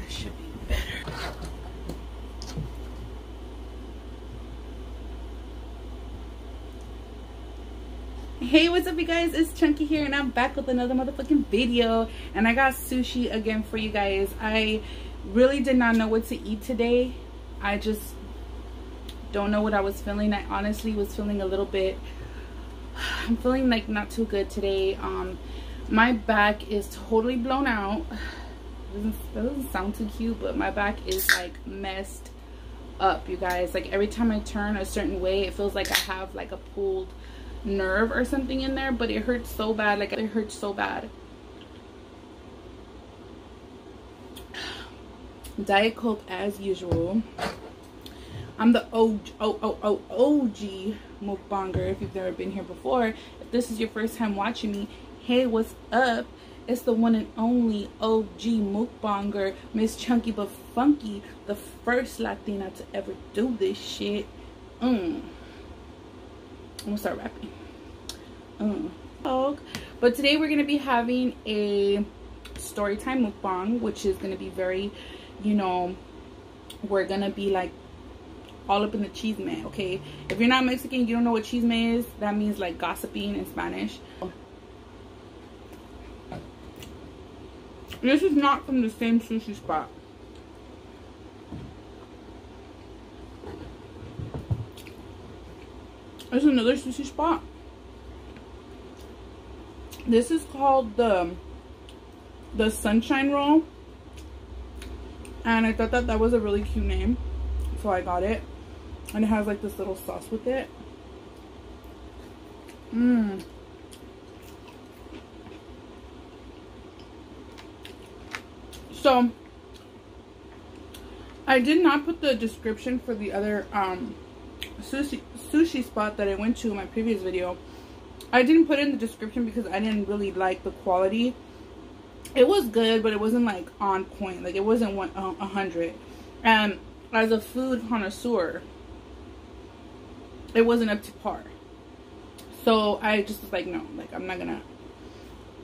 Should be better. Hey, what's up you guys? It's Chunky here and I'm back with another motherfucking video, and I got sushi again for you guys. I really did not know what to eat today. I just don't know what I was feeling. I honestly was feeling a little bit, I'm feeling like not too good today. My back is totally blown out. That doesn't sound too cute, but my back is like messed up, you guys. Like every time I turn a certain way, it feels like I have like a pulled nerve or something in there, but it hurts so bad. Like it hurts so bad. Diet Coke as usual. I'm the OG mukbanger. If you've never been here before, if this is your first time watching me, hey, what's up? It's the one and only OG mukbanger, Miss Chunky but Funky, the first Latina to ever do this shit. I'm gonna start rapping. But today we're gonna be having a story time mukbang, which is gonna be very, you know, we're gonna be like all up in the chisme, okay? If you're not Mexican, you don't know what chisme is. That means like gossiping in Spanish. This is not from the same sushi spot. There's another sushi spot. This is called the Sunshine Roll, and I thought that was a really cute name, so I got it. And it has like this little sauce with it. So I did not put the description for the other sushi spot that I went to in my previous video. I didn't put it in the description because I didn't really like the quality. It was good, but it wasn't like on point. Like it wasn't 100. And as a food connoisseur, it wasn't up to par. So I just was like, no, like I'm not gonna.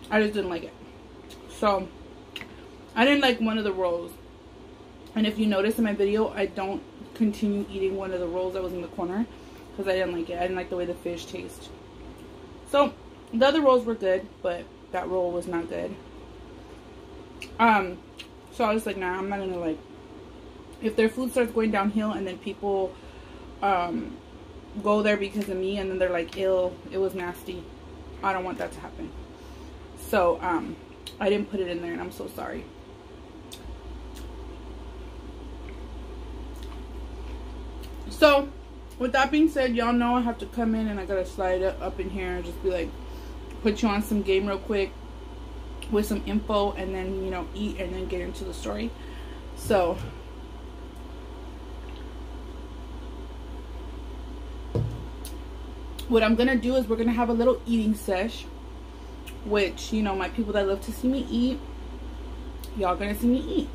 I just didn't like it. So I didn't like one of the rolls. And if you notice in my video, I don't continue eating one of the rolls that was in the corner because I didn't like it. I didn't like the way the fish tastes. So the other rolls were good, but that roll was not good. So I was like, nah, I'm not gonna, like, if their food starts going downhill and then people go there because of me and then they're like, ill, it was nasty, I don't want that to happen. So I didn't put it in there, and I'm so sorry. So with that being said, y'all know I have to come in and I gotta slide it up in here and just be like, put you on some game real quick with some info, and then, you know, eat and then get into the story. So what I'm gonna do is we're gonna have a little eating sesh, which, you know, my people that love to see me eat, y'all gonna see me eat.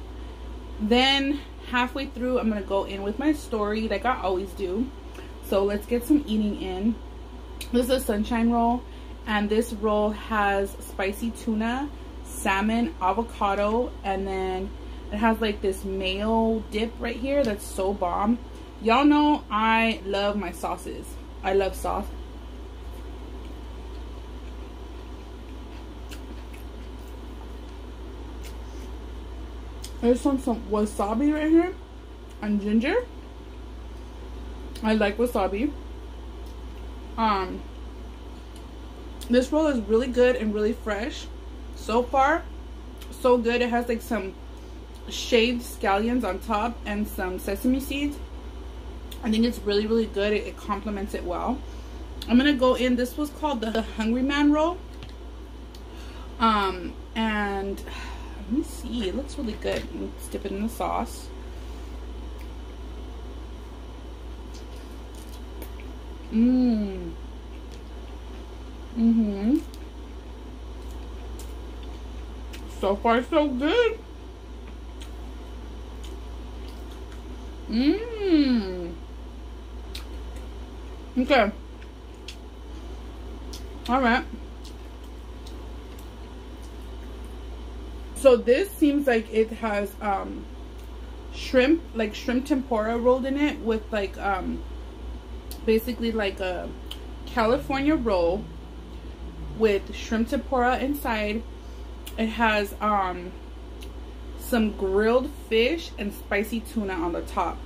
Then halfway through, I'm gonna go in with my story like I always do. So let's get some eating in. This is a sunshine roll, and this roll has spicy tuna, salmon, avocado, and then it has like this mayo dip right here that's so bomb. Y'all know I love my sauces. I love sauce. There's some wasabi right here and ginger. I like wasabi. This roll is really good and really fresh. So far, so good. It has like some shaved scallions on top and some sesame seeds. I think it's really, really good. It complements it well. I'm gonna go in. This was called the Hungry Man roll. And let me see, it looks really good. Let's dip it in the sauce. So far, so good. Okay. All right. So this seems like it has shrimp, like shrimp tempura rolled in it with like basically like a California roll with shrimp tempura inside. It has some grilled fish and spicy tuna on the top,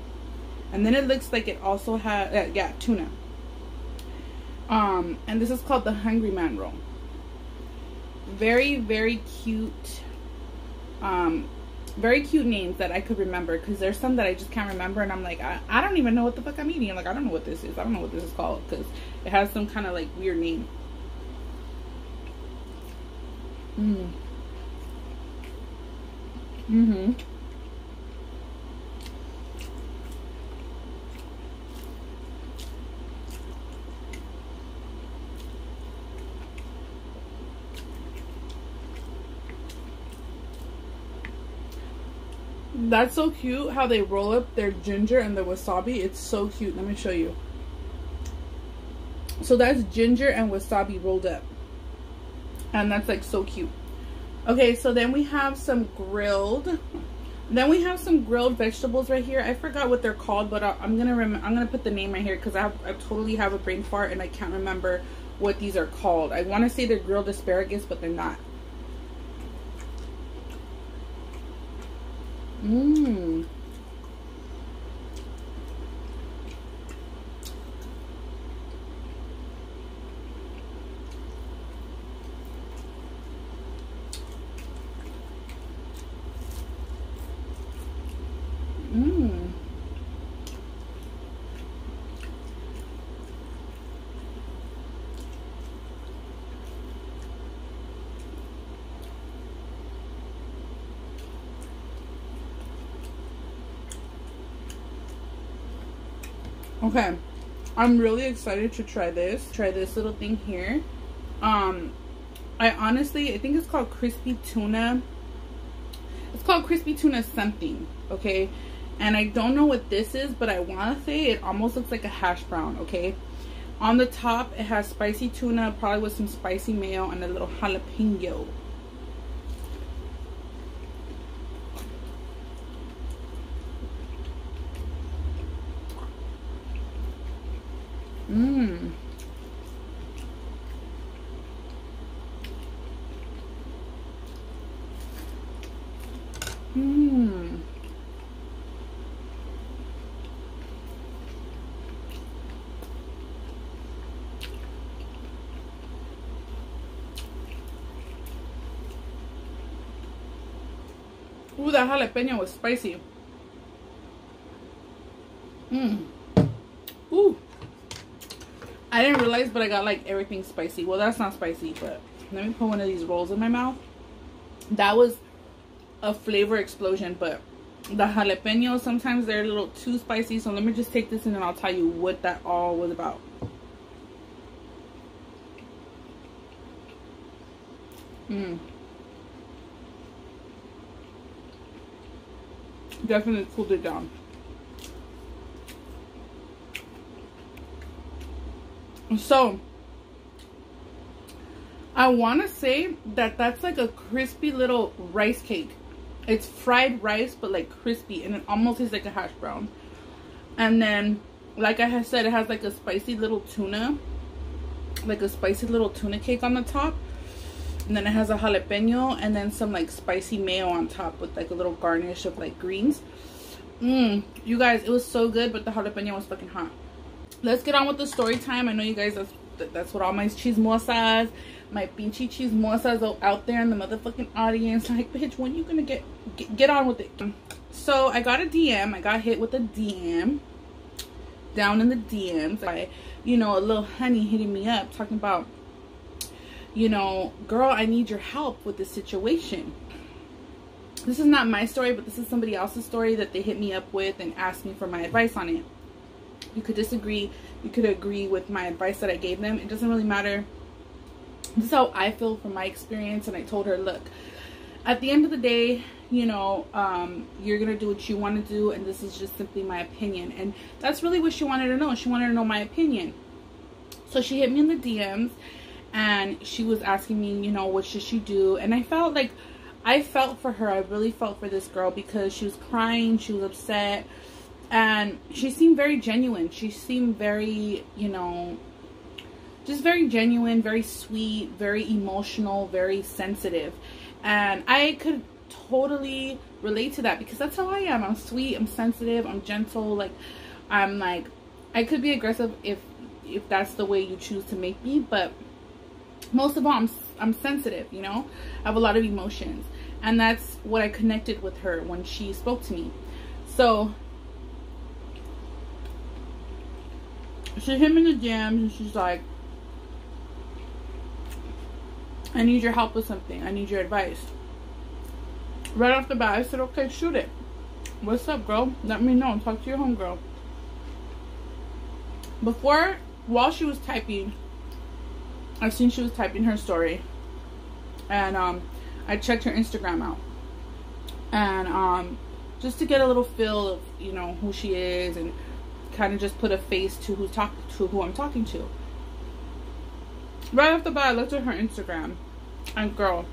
and then it looks like it also has yeah, tuna. And this is called the Hungry Man roll. Very, very cute. Very cute names that I could remember, because there's some that I just can't remember, and I'm like, I don't even know what the fuck I'm eating. Like, I don't know what this is. I don't know what this is called, because it has some kind of like weird name. That's so cute how they roll up their ginger and the wasabi. It's so cute. Let me show you. So that's ginger and wasabi rolled up, and that's like so cute. Okay, so then we have some grilled vegetables right here. I forgot what they're called, but I'm gonna put the name right here, because I totally have a brain fart and I can't remember what these are called. I want to say they're grilled asparagus, but they're not. Okay, I'm really excited to try this little thing here. I think it's called crispy tuna. It's called crispy tuna something, okay? And I don't know what this is, but I want to say it almost looks like a hash brown, okay? On the top, it has spicy tuna, probably with some spicy mayo and a little jalapeno. Ooh, that jalapeno was spicy. Ooh. I didn't realize, but I got like everything spicy. Well, that's not spicy, but let me put one of these rolls in my mouth. That was a flavor explosion, but the jalapeno, sometimes they're a little too spicy. So let me just take this and then I'll tell you what that all was about. Definitely cooled it down. So I want to say that that's like a crispy little rice cake. It's fried rice, but like crispy, and it almost tastes like a hash brown. And then, like I had said, it has like a spicy little tuna, like a spicy little tuna cake on the top. And then it has a jalapeno and then some like spicy mayo on top with like a little garnish of like greens. You guys, it was so good, but the jalapeno was fucking hot. Let's get on with the story time. I know you guys, that's what all my chismosas, my pinchy chismosas out there in the motherfucking audience, like, bitch, when you gonna get on with it? So I got a DM. I got hit with a DM down in the DMs by, you know, a little honey hitting me up talking about, you know, girl, I need your help with this situation. This is not my story, but this is somebody else's story that they hit me up with and asked me for my advice on it. You could disagree, you could agree with my advice that I gave them. It doesn't really matter. This is how I feel from my experience. And I told her, look, at the end of the day, you know, you're gonna do what you want to do, and this is just simply my opinion. And that's really what she wanted to know. She wanted to know my opinion. So she hit me in the DMs and she was asking me, you know, what should she do? And I felt like I felt for her. I really felt for this girl because she was crying, she was upset, and she seemed very genuine. She seemed very, you know, just very genuine, very sweet, very emotional, very sensitive. And I could totally relate to that because that's how I am. I'm sweet, I'm sensitive, I'm gentle. Like, I'm like, I could be aggressive if that's the way you choose to make me, but most of all, I'm sensitive, you know. I have a lot of emotions, and that's what I connected with her when she spoke to me. So she hit me in the DMs and she's like, I need your help with something. I need your advice. Right off the bat, I said, okay, shoot it. What's up, girl? Let me know. Talk to your homegirl. While she was typing, I seen she was typing her story, and I checked her Instagram out, and just to get a little feel of, you know, who she is, and kind of just put a face to who I'm talking to. Right off the bat, I looked at her Instagram, and girl,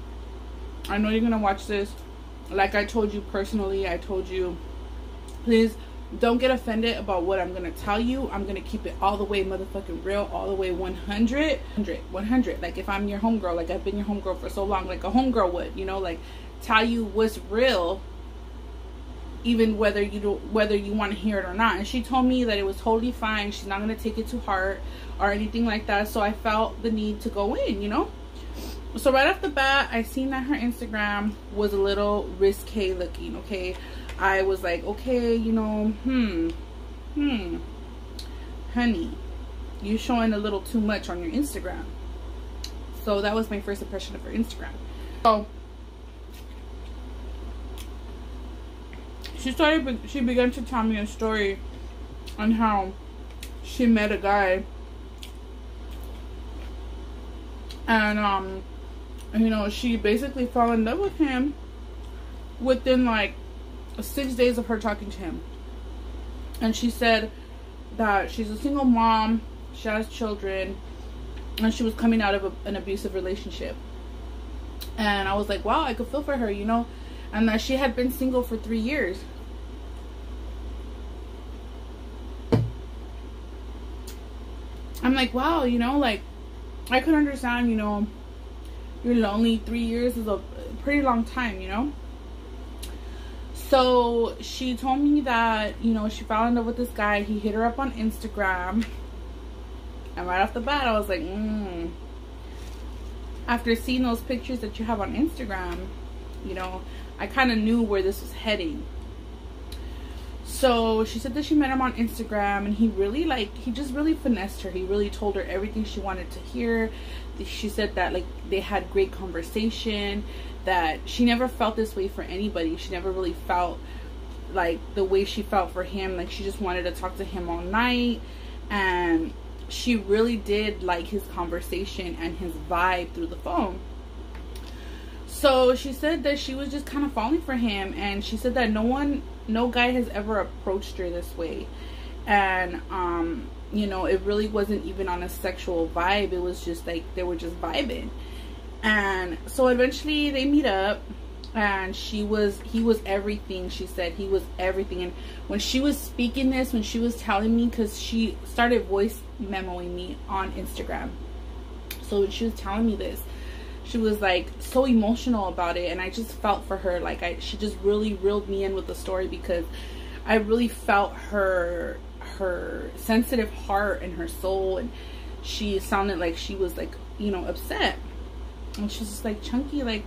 I know you're gonna watch this. Like I told you personally, I told you, please don't get offended about what I'm gonna tell you. I'm gonna keep it all the way motherfucking real, all the way 100. Like if I'm your homegirl, like I've been your homegirl for so long, like a homegirl would, you know, like tell you what's real, even whether you want to hear it or not. And she told me that it was totally fine. She's not gonna take it to heart or anything like that. So I felt the need to go in, you know. So right off the bat, I seen that her Instagram was a little risque looking. Okay, I was like, okay, you know, honey, you showing a little too much on your Instagram. So that was my first impression of her Instagram. So she began to tell me a story on how she met a guy, and you know, she basically fell in love with him within like 6 days of her talking to him. And she said that she's a single mom, she has children, and she was coming out of an abusive relationship. And I was like, wow, I could feel for her, you know. And that she had been single for 3 years. I'm like, wow, you know, like I could understand, you know, you're lonely. 3 years is a pretty long time, you know. So she told me that, you know, she fell in love with this guy. He hit her up on Instagram, and right off the bat I was like, after seeing those pictures that you have on Instagram, you know, I kind of knew where this was heading. So she said that she met him on Instagram, and he just really finessed her. He really told her everything she wanted to hear. She said that like they had great conversation, that she never felt this way for anybody. She never really felt like the way she felt for him. Like she just wanted to talk to him all night, and she really did like his conversation and his vibe through the phone. So she said that she was just kind of falling for him, and she said that no guy has ever approached her this way. And you know, it really wasn't even on a sexual vibe. It was just like they were just vibing. And so eventually they meet up, and he was everything. She said he was everything. And when she was speaking this, when she was telling me, because she started voice memoing me on Instagram, so when she was telling me this, she was like so emotional about it, and I just felt for her. Like she just really reeled me in with the story, because I really felt her sensitive heart and her soul, and she sounded like she was like, you know, upset. And she's just like, Chunky, like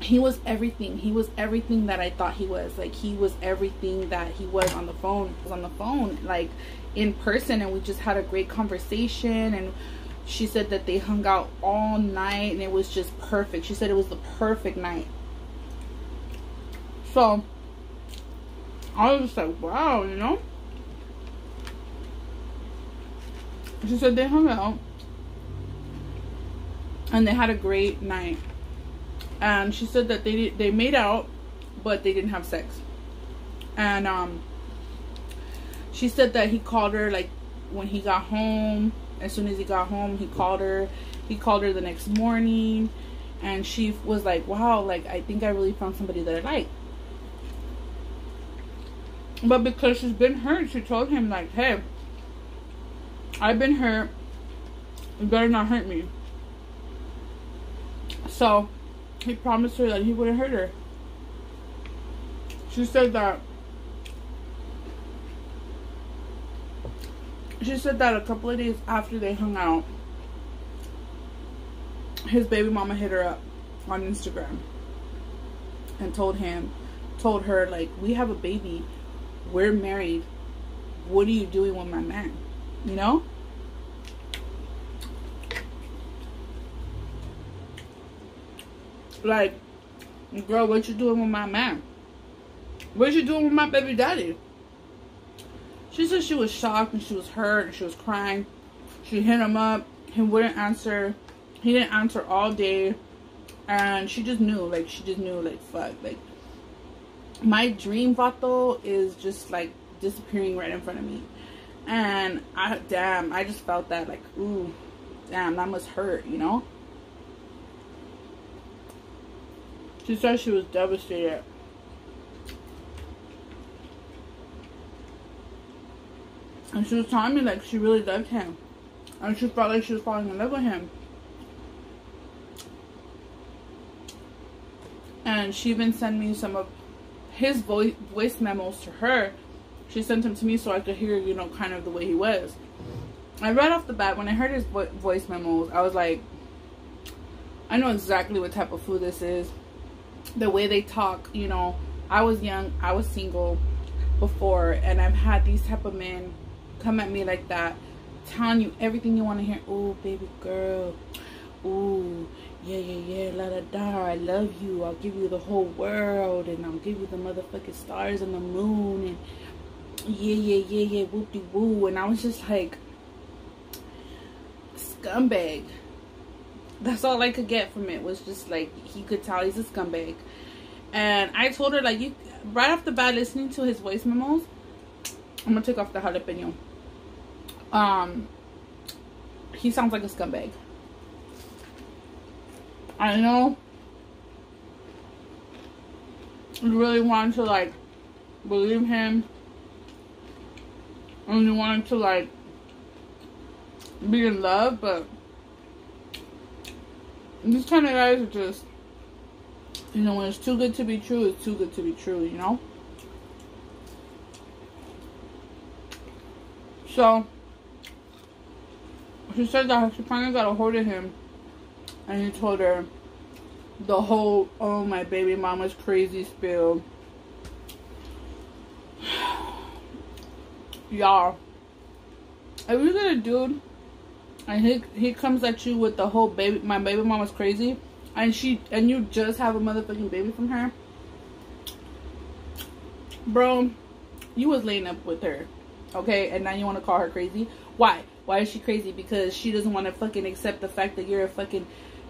he was everything. He was everything that I thought he was. Like he was everything that he was on the phone. He was on the phone, like in person, and we just had a great conversation. And she said that they hung out all night, and it was just perfect. She said it was the perfect night. So I was just like, wow, you know. She said they hung out and they had a great night. And she said that they made out, but they didn't have sex. And she said that he called her like when he got home. As soon as he got home, he called her. He called her the next morning, And she was like, wow, like, I think I really found somebody that I like. But because she's been hurt, she told him, like, hey, I've been hurt. You better not hurt me. So, he promised her that he wouldn't hurt her. She said that a couple of days after they hung out, his baby mama hit her up on Instagram and told her, like, we have a baby, we're married, what are you doing with my man? You know? Like, girl, what you doing with my man? What you doing with my baby daddy? She said she was shocked and she was hurt and she was crying. She hit him up. He wouldn't answer. He didn't answer all day. And she just knew, like, fuck. Like, my dream vato is just, like, disappearing right in front of me. And, I just felt that, like, ooh, damn, that must hurt, you know? She said she was devastated. And she was telling me, like, she really loved him. And she felt like she was falling in love with him. And she even sent me some of his voice memos to her. She sent them to me so I could hear, you know, kind of the way he was. And right off the bat, when I heard his voice memos, I was like, I know exactly what type of food this is. The way they talk, you know, I was young, I was single before, and I've had these type of men come at me like that, telling you everything you want to hear. Oh, baby girl. Ooh, yeah, la da da. I love you. I'll give you the whole world, and I'll give you the motherfucking stars and the moon, and yeah, whoop de woo. And I was just like, scumbag. That's all I could get from it, was just like, he could tell he's a scumbag. And I told her, like, you, right off the bat, listening to his voice memos, I'm gonna take off the jalapeno. He sounds like a scumbag. I know you really wanted to, like, believe him, and you wanted to, like, be in love, but these kind of guys are just, you know, when it's too good to be true, it's too good to be true, you know? So, she said that she finally got a hold of him, and he told her the whole, oh, my baby mama's crazy spill. Y'all, if you get a dude and he comes at you with the whole my baby mama's crazy, and you just have a motherfucking baby from her, bro, you was laying up with her, okay? And now you want to call her crazy? Why is she crazy? Because she doesn't want to fucking accept the fact that you're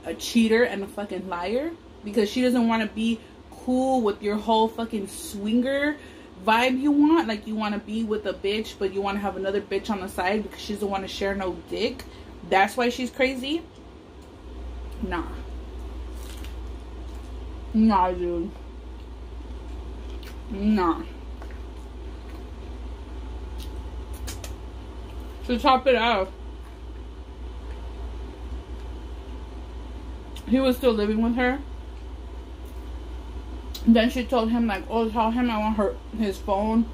a cheater and a fucking liar? Because she doesn't want to be cool with your whole fucking swinger vibe you want? Like, you want to be with a bitch, but you want to have another bitch on the side because she doesn't want to share no dick? That's why she's crazy? Nah, dude. Nah. To top it off, he was still living with her. Then she told him, like, oh, tell him I want his phone.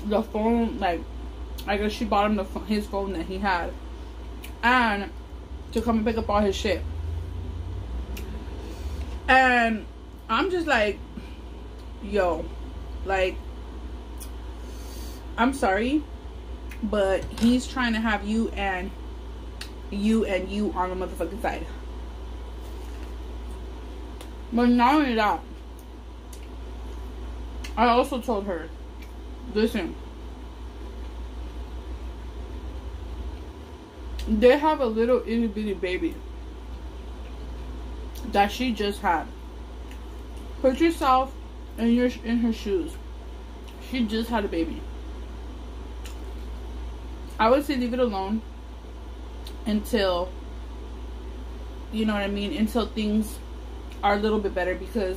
The phone, like, I guess she bought him his phone that he had. And to come and pick up all his shit. And I'm just like, yo, like, I'm sorry, but he's trying to have you and you on the motherfucking side. But not only that, I also told her, listen, they have a little itty bitty baby that she just had. Put yourself in her shoes. She just had a baby. I would say leave it alone until, you know what I mean, until things are a little bit better, because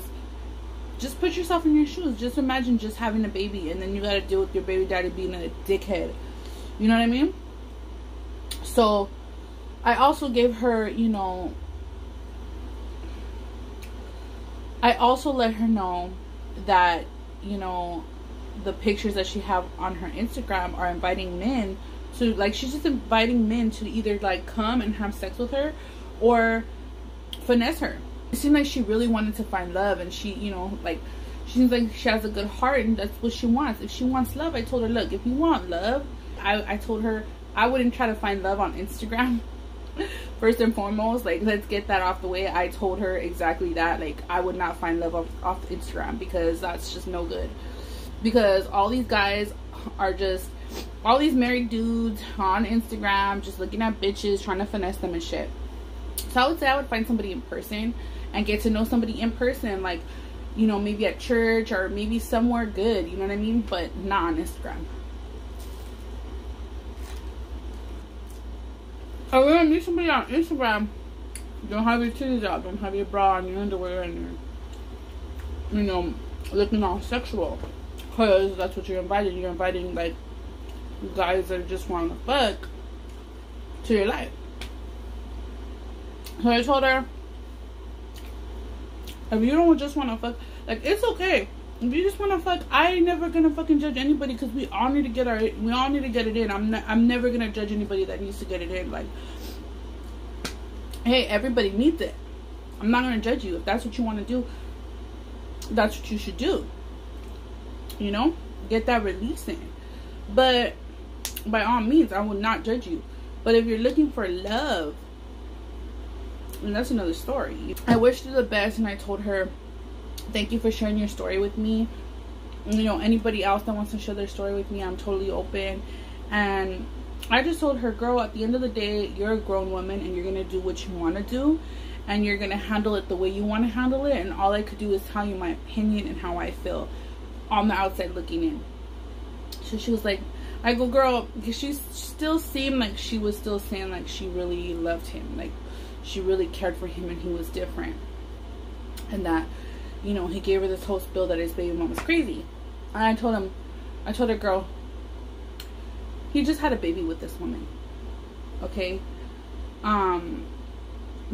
just put yourself in your shoes. Just imagine just having a baby and then you gotta deal with your baby daddy being a dickhead. You know what I mean? So I also gave her, you know, I also let her know that, you know, the pictures that she have on her Instagram are inviting men to, like, she's just inviting men to either like come and have sex with her or finesse her. It seemed like she really wanted to find love, and she, you know, like, she seems like she has a good heart, and that's what she wants. If she wants love, I told her, look, if you want love, I told her I wouldn't try to find love on Instagram. First and foremost, like, let's get that off the way. I told her exactly that. Like, I would not find love off Instagram, because that's just no good. Because all these guys are just, all these married dudes on Instagram just looking at bitches, trying to finesse them and shit. So I would say I would find somebody in person and get to know somebody in person, like, you know, maybe at church or maybe somewhere good, you know what I mean? But not on Instagram. Oh, when I meet somebody on Instagram, don't have your titties out, don't have your bra and your underwear and your, you know, looking all sexual, because that's what you're inviting. You're inviting, like, guys that just want to fuck to your life. So I told her, if you don't just want to fuck, like, it's okay. If you just want to fuck, I ain't never gonna fucking judge anybody, because we all need to get it in. I'm never gonna judge anybody that needs to get it in. Like, hey, everybody needs it. I'm not gonna judge you. If that's what you want to do, that's what you should do. You know, get that release in. But by all means, I will not judge you. But if you're looking for love, and that's another story. I wished her the best, and I told her, thank you for sharing your story with me. You know, anybody else that wants to share their story with me, I'm totally open. And I just told her, girl, at the end of the day, you're a grown woman, and you're going to do what you want to do, and you're going to handle it the way you want to handle it. And all I could do is tell you my opinion and how I feel on the outside looking in. So she was like, I go, girl, because she still seemed like she was still saying like she really loved him, like she really cared for him, and he was different, and that, you know, he gave her this whole spiel that his baby mom was crazy. And I told her, girl, he just had a baby with this woman, okay?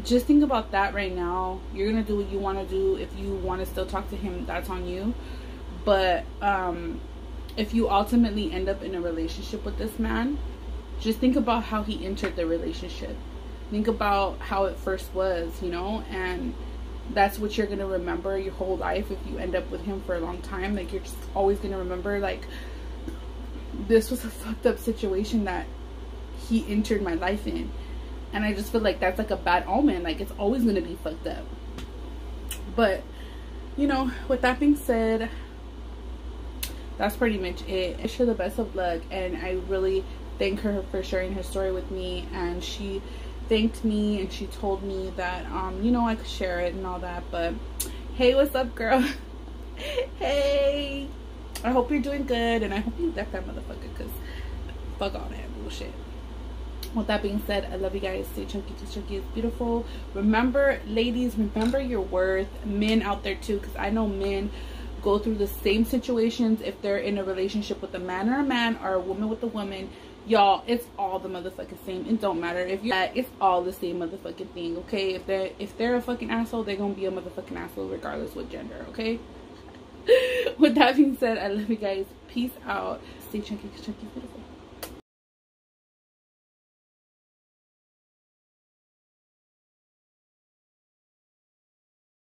Just think about that right now. You're gonna do what you want to do. If you want to still talk to him, that's on you. But if you ultimately end up in a relationship with this man, just think about how he entered the relationship. Think about how it first was, you know, and that's what you're gonna remember your whole life. If you end up with him for a long time, like, you're just always gonna remember, like, this was a fucked up situation that he entered my life in. And I just feel like that's like a bad omen. Like, it's always gonna be fucked up. But, you know, with that being said, that's pretty much it. I wish her the best of luck, and I really thank her for sharing her story with me. And she thanked me, and she told me that you know, I could share it and all that. But hey, what's up, girl? Hey, I hope you're doing good, and I hope you left that motherfucker, because fuck all that bullshit. With that being said, I love you guys. Stay chunky, too chunky is beautiful. Remember, ladies, remember your worth. Men out there too, because I know men go through the same situations if they're in a relationship with a man or a woman with a woman. Y'all, it's all the motherfucking same. It don't matter if you're, it's all the same motherfucking thing, okay? If they're a fucking asshole, they're gonna be a motherfucking asshole regardless what gender, okay? With that being said, I love you guys. Peace out. Stay chunky, beautiful.